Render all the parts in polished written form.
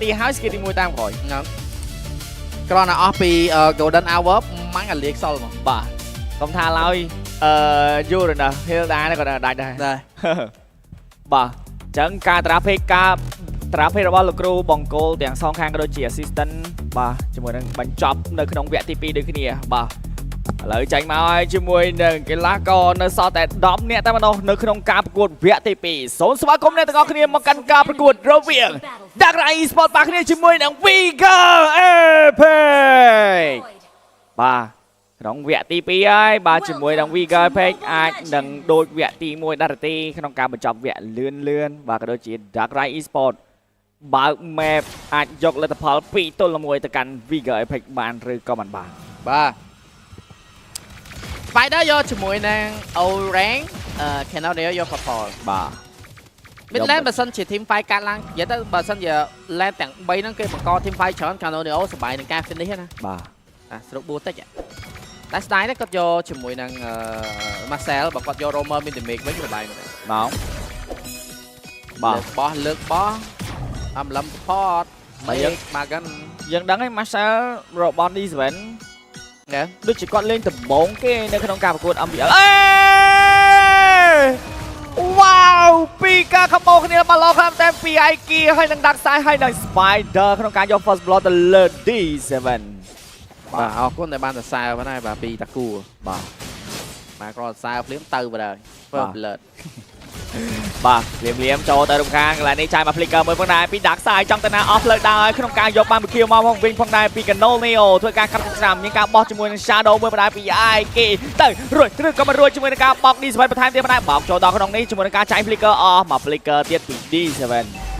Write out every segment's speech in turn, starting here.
ទីហើយ skill ទី1តាមក្រោយ គ្រាន់តែអស់ពី golden hour ម៉ាំងអាលីខ្សលមក បាទកុំថាឡើយយូរណាស់ Hilda នេះក៏ដាច់ដែរ បាទអញ្ចឹងការត្រាភិករបស់លោកគ្រូបង្គោលទាំងសងខាងក៏ដូចជា assistant បាទជាមួយនឹងបញ្ចប់នៅក្នុងវគ្គទី2ដូចគ្នាបាទឥឡូវចាញ់មកហើយជាមួយនឹងកីឡាករនៅសល់តែ10នាក់តែម្ដងនៅក្នុងការប្រកួតវគ្គទី2សូមស្វាគមន៍អ្នកទាំងអស់គ្នាមកកាន់ការប្រកួតរវាង Dark Rai Esport បាទគ្នាជាមួយនឹង Vigor Epic បាទក្នុងវគ្គទី2ហើយបាទជាមួយនឹង Vigor Epic អាចនឹងដូចវគ្គទី1ដល់ទីក្នុងការបញ្ចប់វគ្គលឿនបាទក៏ដូចជា Dark Rai Esport បើក map អាចយកលទ្ធផល2-1ទៅកាន់ Vigor Epic បានឬក៏មិនបានបាទ Spider យកជាមួយនឹង Orang Canadian យក Purple បាទ Midland បើសិនជា team fight កាត់ឡើងនិយាយទៅបើសិនជា land ទាំង3ហ្នឹងគេបង្ក team fight ច្រើន Canadian សប្បាយនឹងការ finish ណាបាទស្រុកបួតិចតែ style នេះគាត់យកជាមួយនឹង Marcel បើគាត់យក Romer Minimake វិញសប្បាយមែនទេបងបាទលើកបោះអំឡំ support Magan យើងដឹងហើយ Marcel របស់ D7 ដូចជាគាត់លេងដំបងគេនៅក្នុងការប្រកួត MPL វ៉ាវពីការខំបោគ្នាបាល់ឡូតាមតែពី Aiki ហើយនឹង Dark Side ហើយនឹង Spider ក្នុងការយក first blood ទៅលើ D7 បាទអរគុណដែលបានសរសើរផងដែរបាទពីតាគូបាទមកក្រសរសើរភ្លាមទៅបាទ first blood បាទលៀមចូលទៅរំខានកន្លែងនេះចាយមក flicker មួយផងដែរពី Dark Side ចង់ទៅណា off លើដើរហើយក្នុងការយកបានមកគៀវមកវិញផងដែរពី Canol Neo ធ្វើការកាត់ច្រាមមានការបោះជាមួយនឹង Shadow មួយផងដែរពី Aiki ទៅរួចឬក៏មិនរួចជាមួយនឹងការបោក D7 បន្ថែមទៀតផងដែរបោកចូលដល់ក្នុងនេះជាមួយនឹងការចាយ flicker អស់មក flicker ទៀតពី D7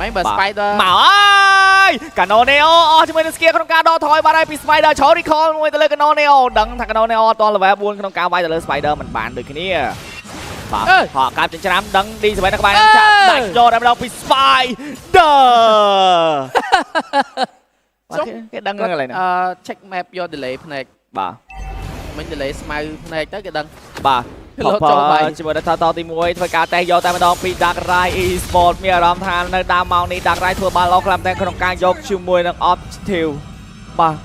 មិនបើ Spider មកហើយ Canol Neo អស់ជាមួយនឹង skill ក្នុងការដកថយបាត់ហើយពី Spider ចូល recall មួយទៅលើ Canol Neo ដឹងថា Canol Neo អត់ទាន់ level 4ក្នុងការវាយទៅលើ Spider មិនបានដូចគ្នាបាទហកកាប់ចិញ្ច្រាំដឹង D7 នៅក្បែរនឹងចាក់ដាច់យកតែម្ដងពី Spider គេដឹងហ្នឹងកន្លែងហ្នឹងcheck map យក delay ភ្នែកបាទមិញ delay ស្មៅភ្នែកទៅគេដឹងបាទជាមួយនឹងតទី1ធ្វើការតេះយកតែម្ដងពី Dark Rai Esport មានអារម្មណ៍ថានៅដើមម៉ោងនេះ Dark Rai ធ្វើបាល់ល្អខ្លាំងតែក្នុងការយកជាមួយនឹង Objective បាទ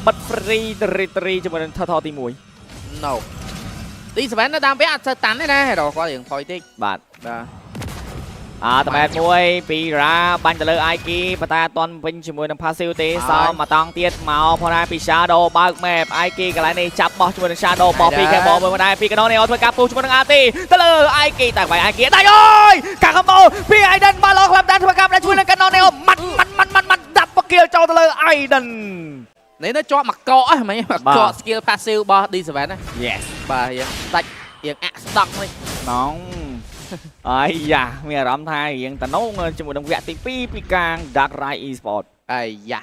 បិទ free territory ជាមួយនឹងតទី1 No D7 នៅដើមពេលអត់សូវតាន់ទេណារកគាត់រៀងផុយតិចបាទតាម៉ែតមួយពីរ៉ាបាញ់ទៅលើ Aiki ប៉ុន្តែអត់ទាន់វិញជាមួយនឹង passive ទេសោមកតង់ទៀតមកផងដែរពី Shadow បើក map Aiki កន្លែងនេះចាប់បោះជាមួយនឹង Shadow បោះពី Cable មួយផងដែរពី Canol Neo ធ្វើការពុះជាមួយនឹង RT ទៅលើ Aiki តែវាយ Aiki ដាច់អើយកាកំបោពី Aiden បាល់ឡូក្លាប់ដែរធ្វើការដាក់ជាមួយនឹង Canol Neo ម៉ាត់ដាប់បកៀលចូលទៅលើ Aiden នេះនៅជាប់មកកកហ្នឹងមិញមកកក skill passive របស់ D7 ណា Yes បាទយើងដាច់រៀងអាក់ស្ដង់នេះណងអាយ៉ាមានអារម្មណ៍ថារៀងតណងជាមួយនឹងវគ្គទី2ពីកាង Dark Rai Esport អាយ៉ា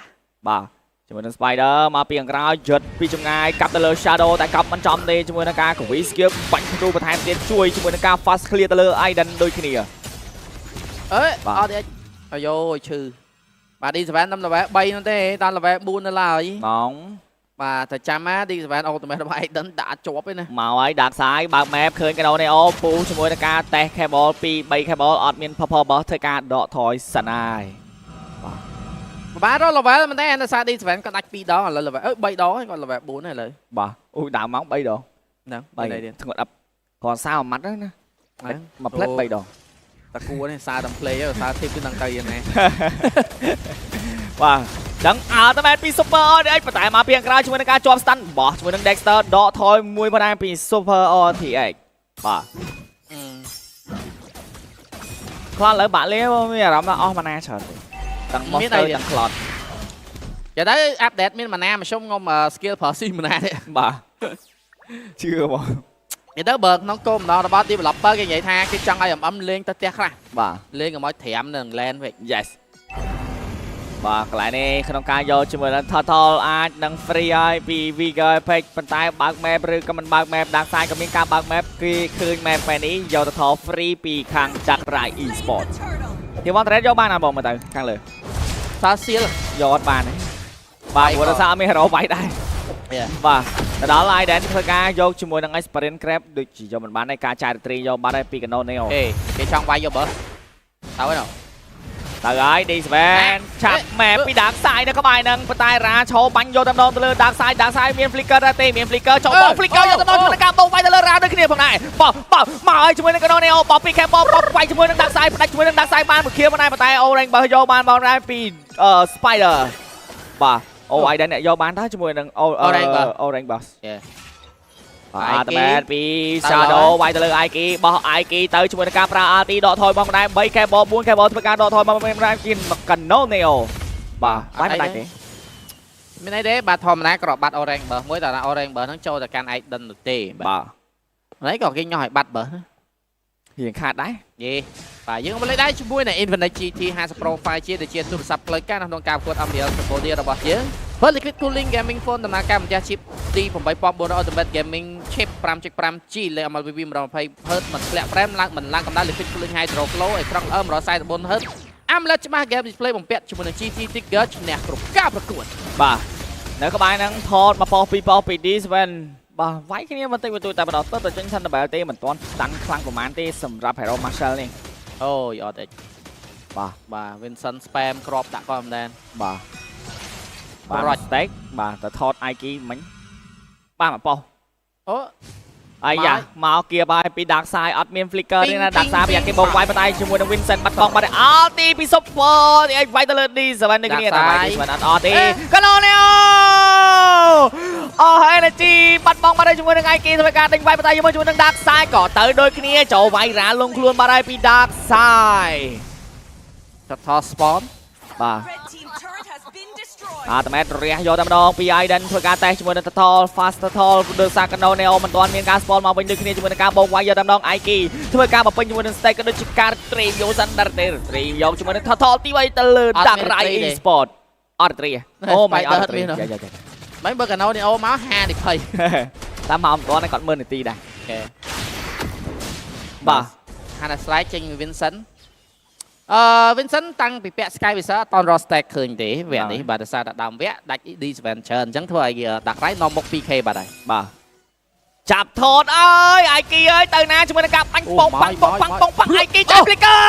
បាទជាមួយនឹង Spider មកពីខាងក្រោយយត់ពីចម្ងាយកាប់ទៅលើ Shadow តែកាប់មិនចំទេជាមួយនឹងការកវី skill បាញ់គ្រូបន្ថែមទៀតជួយជាមួយនឹងការ fast clear ទៅលើ Aiden ដូចគ្នាអើយអត់ទេអាយ៉ូឈឺបាទ D7 តាម level 3នោះទេតាម level 4នៅឡើយហ្មងបាទតែចាំណា D7 ultimate របស់ Aiden ដាក់ជាប់ទេណាមកហើយ Dark Side បើក map ឃើញ Canol Neo ពូជាមួយនឹងការតេស cable ពី3 cable អត់មាន purple boss ធ្វើការដកថយសិនហើយបាទរក level មែនទេតែសារ D7 ក៏ដាច់2ដងឥឡូវ level 3ដងហើយគាត់ level 4ហើយឥឡូវបាទអូដើមមក3ដងហ្នឹង3ធ្ងន់អឹបគាត់សារមួយម៉ាត់ហ្នឹងណាមួយផ្លែ3ដងតាគួរនេះសារតាម play សារ tip គឺនឹងទៅយ៉ាងណាបាទដឹងអើតមែនពី Super RTX ប៉ុន្តែមកពីខាងក្រៅជាមួយនឹងការជាប់ stand បោះជាមួយនឹង Dexter ដកថយមួយផងដែរពី Super RTX បាទខ្លាត់លើបាក់លេមានអារម្មណ៍ថាអស់ម៉ាណាច្រើនទាំង Monster ទាំង Cloud និយាយទៅ update មានម៉ាណាមកខ្ញុំងុំ skill ប្រើស៊ីម៉ាណាទេបាទជឿបងនិយាយទៅបើក្នុងគោលបំណងរបស់ developer គេនិយាយថាគេចង់ឲ្យអំលេងទៅផ្ទះខ្លះបាទលេងកុំឲ្យត្រាំនៅ land វិញ Yes បាទកន្លែងនេះក្នុងការយកជាមួយនឹង Total អាចនឹង free ហើយពី Vigor Epic ប៉ុន្តែបើក map ឬក៏មិនបើក map Dark Side ក៏មានការបើក map គឺឃើញ map ពេលនេះយក Total free ពីខាង Dark Rai Esport ទីវ៉ាន់ trade យកបានអត់បងមើលទៅខាងលើសារសៀលយកអត់បានទេបាទព្រោះថាអត់មាន hero បាយដែរបាទទៅដល់ Aiden ធ្វើការយកជាមួយនឹង Sprint Grab ដូចជាយកមិនបានឯការចាយ retreat យកបាត់ហើយពី Canol Neo គេចង់វាយយកបើទៅហើយណ៎ tới ấy đi Sven chạm mẹ bị đạc sai nữa các bạn nâng tay ra cho bánh vô tầm đòn từ đạc sai miền flicker ra tê miền flicker cho bóng flicker vô tầm đòn chúng ta bóng quay từ ra đến cái điểm phòng này bỏ mà ơi chúng mình cái đó neo bỏ pick bóng quay chúng mình đạc sai đánh chúng mình đạc sai ban một kia bên này mà tay ô đánh bờ vô ban bóng ra pi spider bà ô ai đánh này do ban đó chúng mình đừng ô đánh bờ Ultimate bị Shadow quay từ lưng Aiki bỏ Aiki tới chúng mình capra Arti đọ thôi bóng này mấy cái ball 4 cái ball các đọ thôi mà mình ra kiên mà cần no neo bà phải mà thế mình thấy đấy bà thòm nãy có bắt orange bờ mỗi tờ là orange bờ nó trâu là can ai đần được tê bà lấy còn cái nhỏ bắt bờ hiện khát đấy gì và những cái lấy đáy chung này Infinite GT has profile chia để chia tụi sắp lấy cái nó cao cột âm điệu của diaរបស់យើង với liquid cooling gaming phone ដំណើរការម្ចាស់ chip D8 Ultimate Gaming chip 5.5G លេខ MLVV 120 Hz មិនធ្លាក់ frame ឡើងមិនឡើងកម្ដៅ liquid cooling hydro flow អេក្រង់ 144 Hz AMOLED ច្បាស់ game display បំពាក់ជាមួយនឹង GT Tiger ឈ្នះគ្រប់ការប្រកួតបាទនៅក្បែរហ្នឹងថតមកប៉ោពី D7 បាទវាយគ្នាបន្តិចបន្តួចតែម្ដងទៅចេញសិនតែទេមិនទាន់ស្ដាន់ខ្លាំងប្រហែលទេសម្រាប់ Hero Marshall នេះអូយអត់ទេបាទ Vincent spam គ្រាប់ដាក់គាត់មិនដែរបាទបាទ stake បាទទៅថត Aiki មិញបាទមកប៉ោអូអាយ៉ាមកគៀបហើយពី Dark Side អត់មាន flicker ទេណា Dark Side ប្រយ័ត្នគេបោកវាយបតែជាមួយនឹង Vincent បាត់បង់បាត់អល់ទីពី Super ទីឲ្យវាយទៅលើ D7 នេះគ្នាតែវាយ D7 អត់ទេកណូនេះអូហើយ energy បាត់បង់បាត់ហើយជាមួយនឹង Aiki ធ្វើការដេញវាយបតែជាមួយនឹង Dark Side ក៏ទៅដូចគ្នាចូលវាយរ៉ាលងខ្លួនបាត់ហើយពី Dark Side ទៅថត spawn បាទតែមែនរះយកតែម្ដងពី Aiden ធ្វើការតេស្តជាមួយនឹង Total Fast Total ដោយសារ Kano Neo មិនទាន់មានការ spawn មកវិញដូចគ្នាជាមួយនឹងការបោកវាយយកតែម្ដង Aiki ធ្វើការបំពេញជាមួយនឹង Stake ក៏ដូចជាការ Stream យកសិនដែរទេ Stream យកជាមួយនឹង Total ទីវាយទៅលើ Dark Rai Esport អត់ត្រីអូមិនអត់ត្រីមិនបើ Kano Neo មក50នាទីតាមមកមិនទាន់គាត់1នាទីដែរអូខេបាទ Hana slide ចេញ Vincent Vincent តាំងពីពាក់ Sky Visa អត់ត Stack ឃើញទេវគ្គនេះបាទដោយសារតែដើមវគ្គដាច់ D7 ច្រើនអញ្ចឹងធ្វើឲ្យដាក់រៃនាំមុខ 2K បាត់ហើយបាទចាប់ថតអើយ Aiki អើយទៅណាជាមួយនឹងការបាញ់ប៉ង Aiki ចាប់ flicker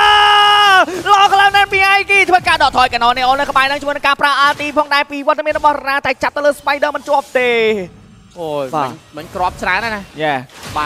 ឡកឡើងនៅពី Aiki ធ្វើការដកថយ Kano Neo នៅក្បែរហ្នឹងជាមួយនឹងការប្រើ RT ផងដែរពីវត្តមានរបស់រ៉ាតែចាប់ទៅលើ Spider មិនជាប់ទេអូយមិនក្របច្រើនណាយ៉ា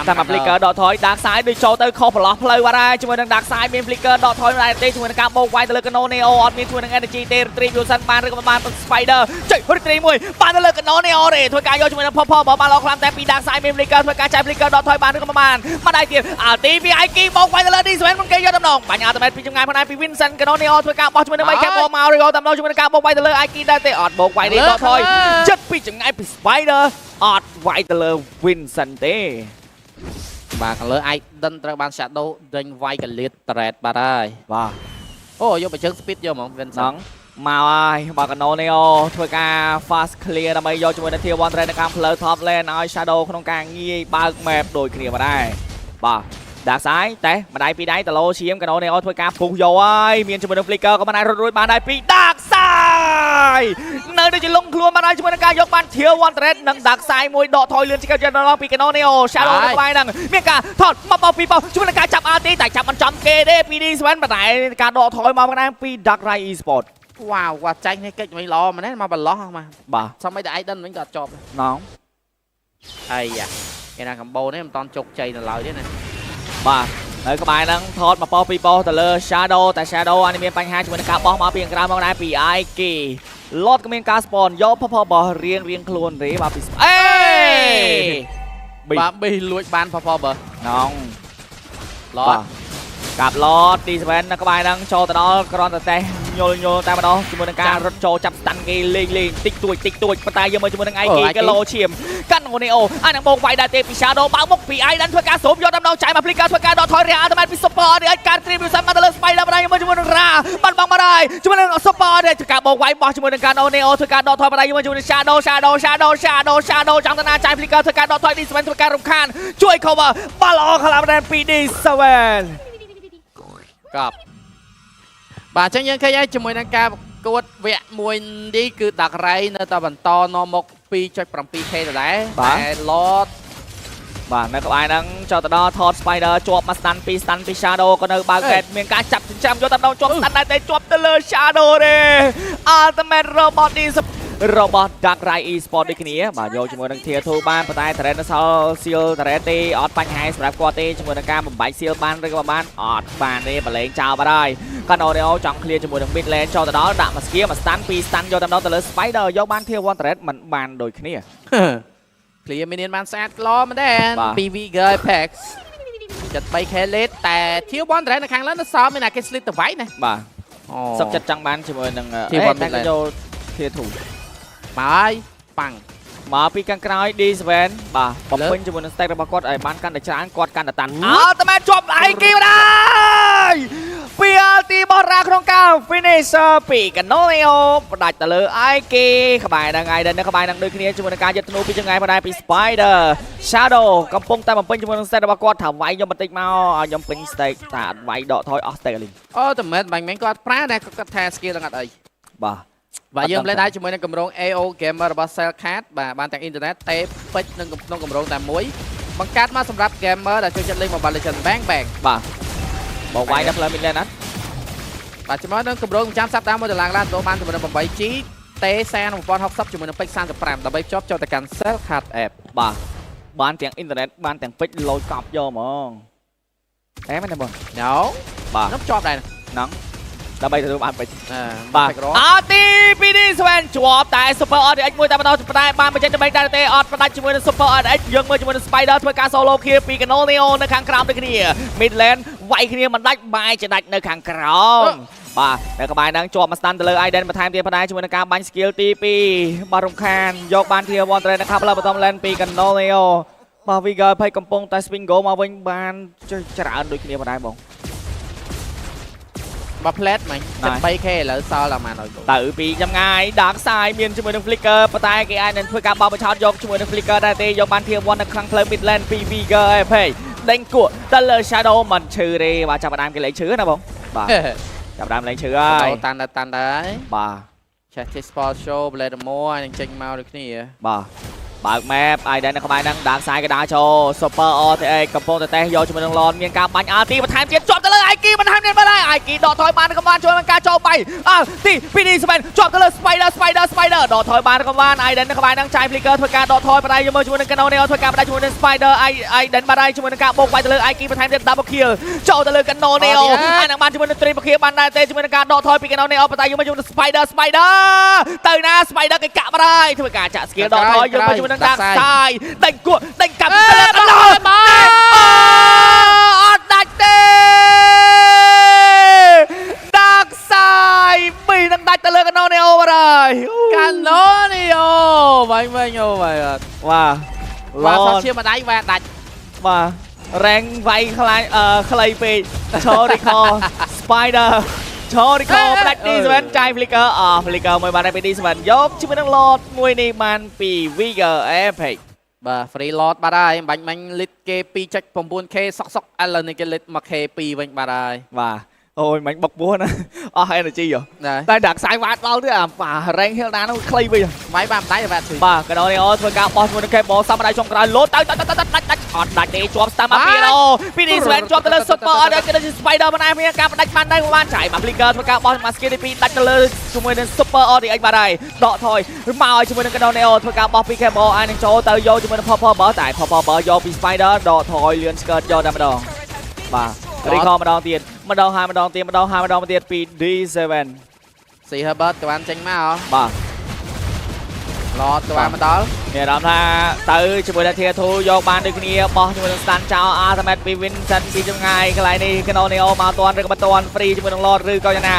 តាម flicker ដកថយ Dark Side ដូចចូលទៅខុសប្រឡោះផ្លូវបាត់ហើយជាមួយនឹង Dark Side មាន flicker ដកថយដែរទេជាមួយនឹងការបោកវាយទៅលើ Kano Neo អត់មានជួយនឹង energy ទេ retrieve យូសិនបានឬក៏បាន Spider ចុច retrieve មួយបានទៅលើ Kano Neo ទេធ្វើការយកជាមួយនឹង Pop បានឡោខ្លាំងតែពី Dark Side មាន flicker ធ្វើការចាយ flicker ដកថយបានឬក៏បានមកដែរទៀតអាទីពី Aiki បោកវាយទៅលើ D7 មិនគេយកតំណងបាញ់ Ultimate ពីចម្ងាយផងដែរពី Vincent Kano Neo ធ្វើការបោះជាមួយនឹង 3 cap មកឬក៏តំណងជាមួយនឹងការបោកវាយទៅលើ Aiki ដែរទេអត់បោកវាយទេដកថយចិត្តពីចម្ងាយពី Spider អត់វាយទៅលើ Vincent ទេបាទខាងលើ Aiden ត្រូវបាន Shadow ដេញវាយកលៀត Thread បាត់ហើយបាទអូយកបច្ចឹង speed យកហ្មង Vincent មកហើយបាទ Kano Neo ធ្វើការ fast clear ដើម្បីយកជាមួយនឹង Tier 1 Thread នៅខាងផ្លូវ top lane ឲ្យ Shadow ក្នុងការងាយបើក map ដូចគ្នាបាត់ដែរបាទ Dark Side តែម្ដាយពីដៃតឡូឈាម Kano Neo ធ្វើការពុះយកហើយមានជាមួយនឹង flicker ក៏បានរត់រួចបានដែរពី Dark Side នៅដូចជាលងខ្លួនបានហើយជាមួយនឹងការយកបាន Tier 1 Thread និង Dark Side មួយដកថយលឿនជាងដល់ពី Kano Neo Shadow នៅក្បែរហ្នឹងមានការថតមកបោកពីបោកជាមួយនឹងការចាប់ RT តែចាប់មិនចំគេទេពី D7 ប៉ុន្តែការដកថយមកហ្នឹងពី Dark Rai Esport វ៉ាវគាត់ចាញ់នេះកិច្ចមិនល្អមែនមកបន្លោះមកបាទសម័យតែ Aiden វិញក៏អត់ជាប់ណងអាយ៉ាគេថាកម្ពុជានេះមិនតន់ជោគជ័យនៅឡើយទេណាបាទនៅក្បែរហ្នឹងថតមកប៉ោពីប៉ោទៅលើ Shadow តែ Shadow អានេះមានបញ្ហាជាមួយនឹងការបោះមកពីខាងក្រៅមកដែរពី Aiki លត់ក៏មានការ spawn យកផរបស់រៀងខ្លួនទេបាទពីអេបាទប៊ីលួចបានផបើណងឡតកាប់ឡត D7 នៅក្បែរហ្នឹងចូលទៅដល់ក្រនតេះញល់តែម្ដងជាមួយនឹងការរត់ចូលចាប់ស្តាន់គេលេងតិចតួចប៉ុន្តែយើងមើលជាមួយនឹង Aiki គីឡូឈាមកាន់ Neo អានឹងបោកវាយដែរទេពី Shadow បើមុខពី Aiden ធ្វើការសូមយកដំណងចាយមក flicker ធ្វើការដកថយរះតែពី Super នេះឲ្យការ Tribution មកទៅលើ Spider បណ្ដាយើងមើលជាមួយនឹង Ra បាត់បង់មកដែរជាមួយនឹង Super នេះធ្វើការបោកវាយបោះជាមួយនឹង Neo ធ្វើការដកថយបណ្ដាយើងមើលជាមួយនឹង Shadow ចង់តាណាចាយ flicker ធ្វើការដកថយ D7 ធ្វើការរំខានជួយ cover បាល់ល្អខ្លាំងដែរពី D7 កប់បាទអញ្ចឹងយើងឃើញហើយជាមួយនឹងការប្រកួតវគ្គមួយនេះគឺ Dark Rai នៅតែបន្តនាំមុខ 2.7K ដដែលតែ Lord បាទនៅក្បែរហ្នឹងចូលទៅដល់ថត Spider ជាប់មក stun ពី Shadow ក៏នៅបើក gate មានការចាប់ចិញ្ចាំយកតែម្ដងជាប់ stun តែជាប់ទៅលើ Shadow ទេ Ultimate Robot នេះរបស់ Dark Rai Esport ដូចគ្នាបាទយកជាមួយនឹង Tier 2 បានប៉ុន្តែ Terrain នៅសល់ Seal Terrain ទេអត់បញ្ហាសម្រាប់គាត់ទេជាមួយនឹងការបំបែក Seal បានឬក៏បានអត់បានទេបលែងចោលបាត់ហើយ Canonio ចង់ clear ជាមួយនឹង Mid Lane ចូលទៅដល់ដាក់មក Skill មក stun ពី stun យកតែម្ដងទៅលើ Spider យកបាន Tier 1 Terrain មិនបានដូចគ្នា clear minion បានស្អាតក្លោមែនទេ PV Girl Apex ចិត្ត 3k late តែ Tier 1 Terrain នៅខាងលើនៅសល់មានតែគេ slip ទៅវាយណាបាទសុខចិត្តចង់បានជាមួយនឹង Tier 1 Terrain យក Tier 2 បាយប៉ាំងមកពីខាងក្រោយ D7 បាទបំពេញជាមួយនឹង stack របស់គាត់ឲ្យបានកាន់តែច្រើនគាត់កាន់តែតាន់អត់តែជាប់អីគីមិនដែរពី ulti របស់រ៉ាក្នុងការ finisher ពី Canonio ផ្ដាច់ទៅលើ IK ក្បែរហ្នឹង Iden នៅក្បែរហ្នឹងដូចគ្នាជាមួយនឹងការយកធ្នូពីចង្អាយមកដែរពី Spider Shadow កំពុងតែបំពេញជាមួយនឹង stack របស់គាត់ថាវាយខ្ញុំបន្តិចមកឲ្យខ្ញុំពេញ stack ថាអត់វាយដកថយអស់ stack លីងអូតែមិនគាត់ប្រើតែគាត់ថា skill ហ្នឹងអត់អីបាទបាទយើងលេងដែរជាមួយនឹងគម្រោង AO Gamer របស់ Cellcat បាទបានទាំងអ៊ីនធឺណិតទេពេជ្រនិងក្នុងគម្រោងតែមួយបង្កើតមកសម្រាប់ gamer ដែលចូលចិត្តលេង Mobile Legends Bang Bang បាទបងវាយដល់ផ្លូវ mid lane ណាបាទជាមួយនឹងគម្រោងចាំសាប់តាមមួយដុល្លារឡានទៅបានជាមួយនឹង 8G ទេសាន1060ជាមួយនឹងពេជ្រ35ដើម្បីភ្ជាប់ចូលទៅកាន់ Cellcat app បាទបានទាំងអ៊ីនធឺណិតបានទាំងពេជ្រលូយកប់យកហ្មងអែមែនទេបងណូបាទខ្ញុំជាប់ដែរហ្នឹងដើម្បីទទួលបានពេជ្របាទអត់ទី PD7 ជាប់តែ Super RDX មួយតែម្ដងប៉ុន្តែបានបញ្ចេញដើម្បីតែទេអត់ផ្ដាច់ជាមួយនឹង Super RDX យើងមើលជាមួយនឹង Spider ធ្វើការ solo kill ពី Canonio នៅខាងក្រោមដូចគ្នា Mid Lane វាយគ្នាមិនដាច់បាយចដាច់នៅខាងក្រោមបាទនៅក្បែរហ្នឹងជាប់មក stand ទៅលើ Iden បន្ថែមទៀតប៉ុន្តែជាមួយនឹងការបាញ់ skill ទី2បាទរំខានយកបាន Tier 1 Terrain នៅខាងផ្លូវបឋម Lane ពី Canonio បាទ Vigor ភ័យកំពុងតែ swing go មកវិញបានច្រើនដូចគ្នាប៉ុណ្ដែរបងបាទ plate មិញ 3k ឥឡូវសល់តែប៉ុន្មានទៅពីចម្ងាយ Dark Side មានជាមួយនឹង Flicker ប៉ុន្តែគេអាចនឹងធ្វើការបោកបញ្ឆោតយកជាមួយនឹង Flicker ដែរទេយកបាន Tier 1នៅខាងផ្លូវ Mid Lane ពី Vigor ឯភ័យដេញគក់ទៅលើ Shadow មិនឈឺទេបាទចាប់ផ្ដើមគេលេងឈឺណាបងបាទចាប់ផ្ដើមលេងឈឺហើយតាន់ដែរបាទ Chat Sport Show Blade More នឹងចេញមកដូចគ្នាបាទបើក map Iden នៅក្បែរហ្នឹង Dark Side ក៏ដើរចូល Super RTA កំពុងតែតេសយកជាមួយនឹង Lon មានការបាញ់ RT បន្ថែមទៀតជាប់ទៅលើ IK បន្ថែមទៀតបាទ IK ដកថយបានក៏បានជួយនឹងការចូលបាយទីPD7 ជាប់ទៅលើ Spider ដកថយបានក៏បាន Iden នៅក្បែរហ្នឹងចាយ Flicker ធ្វើការដកថយបណ្ដៃជាមួយនឹង Canonio ធ្វើការបណ្ដៃជាមួយនឹង Spider Iden បណ្ដៃជាមួយនឹងការបោកបាយទៅលើ IK បន្ថែមទៀត Double Kill ចូលទៅលើ Canonio អានឹងបានជាមួយនឹង Triple Kill បានដែរទេជាមួយនឹងការដកថយពី Canonio បន្ដៃជាមួយនឹង Spider ទៅណា Spider គេកាក់បណ្ដៃធ្វើការចាក់ skill ដកថយយកជាមួយនឹង Dark Side ដេញគក់ដេញកាប់ទៅលើកណ្ដោអត់ដាច់ទេ Dark Side ពីនឹងដាច់ទៅលើ Canonio បាត់ហើយ Canonio វិញអូបាយអត់បាទសាជាម្ដាយវាដាច់បាទ rank វាយខ្លាញ់ខ្លីពេក Chorico Spider Chorico Black D7 ចាយ Flicker Flicker មួយបានពី D7 យកជាមួយនឹង Lord មួយនេះបានពី Vigor Epic បាទ free lot បាត់ហើយបាញ់ lit គេ 2.9k សុកឥឡូវនេះគេ lit 1k 2វិញបាត់ហើយបាទអូយមិញបុកពោះណាអស់ energy ហ៎តែដាក់ខ្សែវ៉ាត់ដល់ទៀតអា rank Hilda នោះខ្លីវិញវាយបានដៃវ៉ាត់ជួយបាទ Canonio ធ្វើការបោះជាមួយនឹង Cable សាំដៃចុងក្រោយលោតទៅដាច់អត់ដាច់ទេជាប់ Stam ពីណូពីនេះ Sven ជាប់ទៅលើ Super អត់គេដូច Spider មិនអាចមានការផ្ដាច់បានដែរបានចាយមក Flicker ធ្វើការបោះមក skill ទី2ដាច់ទៅលើជាមួយនឹង Super RDX បាត់ហើយដកថយមកឲ្យជាមួយនឹង Canonio ធ្វើការបោះពី Cable អាចនឹងចូលទៅយកជាមួយនឹង Purple Burst តែ Purple Burst យកពី Spider ដកថយលឿន skirt យកតែម្ដងបាទ recall ម្ដងទៀតម្ដងហើយម្ដងទៀតពី D7 ស៊ី Herbert ក៏បានចេញមកបាទ Lord ក៏បានមកដល់មានអារម្មណ៍ថាទៅជាមួយនឹង Tier 2យកបានដូចគ្នាបោះជាមួយនឹង Stan ចោល Ultimate ពី Vincent ពីចម្ងាយកន្លែងនេះ Canonio មកតាន់ឬក៏មិនតាន់ free ជាមួយនឹង Lord ឬក៏យ៉ាងណា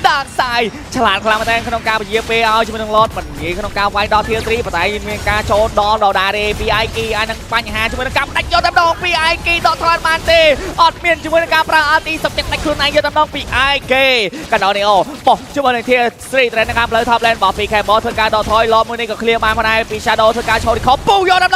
Dark Side ឆ្លាតខ្លាំងមែនទែនក្នុងការពជាពេលឲ្យជាមួយនឹង Lord មិនងាយក្នុងការវាយដល់ Tier 3 ប៉ុន្តែមានការចូលដល់ដែរទេពី IK អាចនឹងបញ្ហាជាមួយនឹងការដាច់យកតែម្ដងពី IK ដកថយបានទេអត់មានជាមួយនឹងការប្រើ RT សុកចិត្តដាច់ខ្លួនឯងយកតែម្ដងពី IK Canonio បោះជាមួយនឹង Tier 3 Terrain នៅខាងផ្លូវ top lane របស់ PK Ball ធ្វើការដកថយ Lord មួយនេះក៏ เคลียร์มาคนไหนปีชาโดធ្វើការឈរខពូយកដល់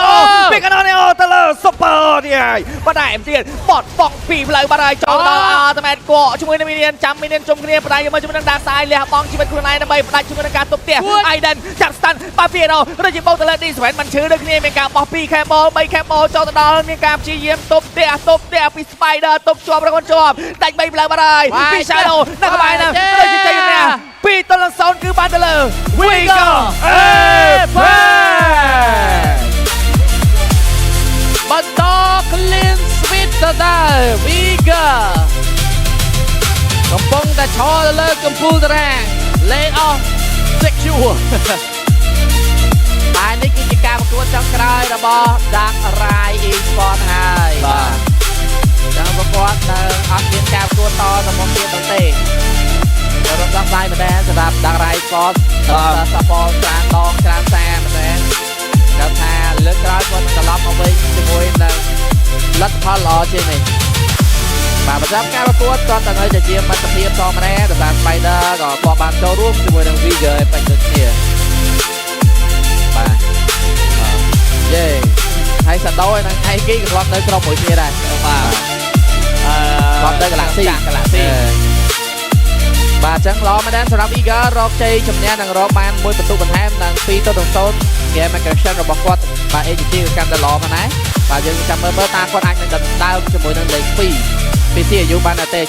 ពីកណ្ដោនេះអូទៅលើ Super នេះហើយបណ្ដាទៀតបត់បងពីផ្លូវបាត់ហើយចូលដល់អត់មែនគក់ជាមួយនឹងមីនៀនចាំមីនៀនជុំគ្នាបណ្ដាយកមកជាមួយនឹងដាសាយលះបង់ជីវិតខ្លួនឯងដើម្បីផ្ដាច់ជាមួយនឹងការទប់ផ្ទះ Aiden ចាប់ស្តាន់បាពីរោរជាបោកទៅលើ D7 មិនឈឺដូចគ្នាមានការបោះ2 Camel 3 Camel ចូលទៅដល់មានការព្យាយាមទប់ផ្ទះពី Spider ទប់ជាប់រកជាប់ដាច់3ផ្លូវបាត់ហើយពី Shadow នៅក្បែរហ្នឹងដូចជាជ័យនេះ2 ទល់នឹង 0 គឺបានទៅលើ Vigoបន្ត clean sweep ទៅដល់ Vigo កំពុងតែឈរលើកំពូលតារាង lay off secure តែនេះគឺជាការប្រកួតចុងក្រោយរបស់ Dark Rai Esports ហើយបាទចាំប្រកួតនៅអត់មានការប្រកួតតទៅមុខទៀតទេរត់ដល់ដៃម្ដងសម្រាប់ Dark Rai Esports support ច្រើនដងច្រើនសារម្ដងគាត់ថាលើកក្រោយគាត់ត្រឡប់មកវិញជាមួយនឹងលទ្ធផលល្អជាងនេះបាទប្រចាំការប្រកួតគាត់តែនៅតែជាមិត្តភាពធម្មតាដោយសារ Spider ក៏គាត់បានចូលរួមជាមួយនឹង Vigo ឯពេញដូចគ្នាបាទយេហើយសាដូហើយនឹងឯគីក៏គាត់នៅក្រុមមួយគ្នាដែរបាទគាត់ទៅ Galaxy បាទអញ្ចឹងល្អមែនដែរសម្រាប់ Vigo រកជ័យជំនះនិងរកបានមួយបន្ទុកបន្ថែមនិង2 ទៅ 0 game aggression របស់គាត់បាទ AGT ក៏កាន់តែល្អផងដែរបាទយើងចាំមើលតើគាត់អាចនឹងដណ្ដើមជាមួយនឹងលេខ2 PC អាយុបានទេ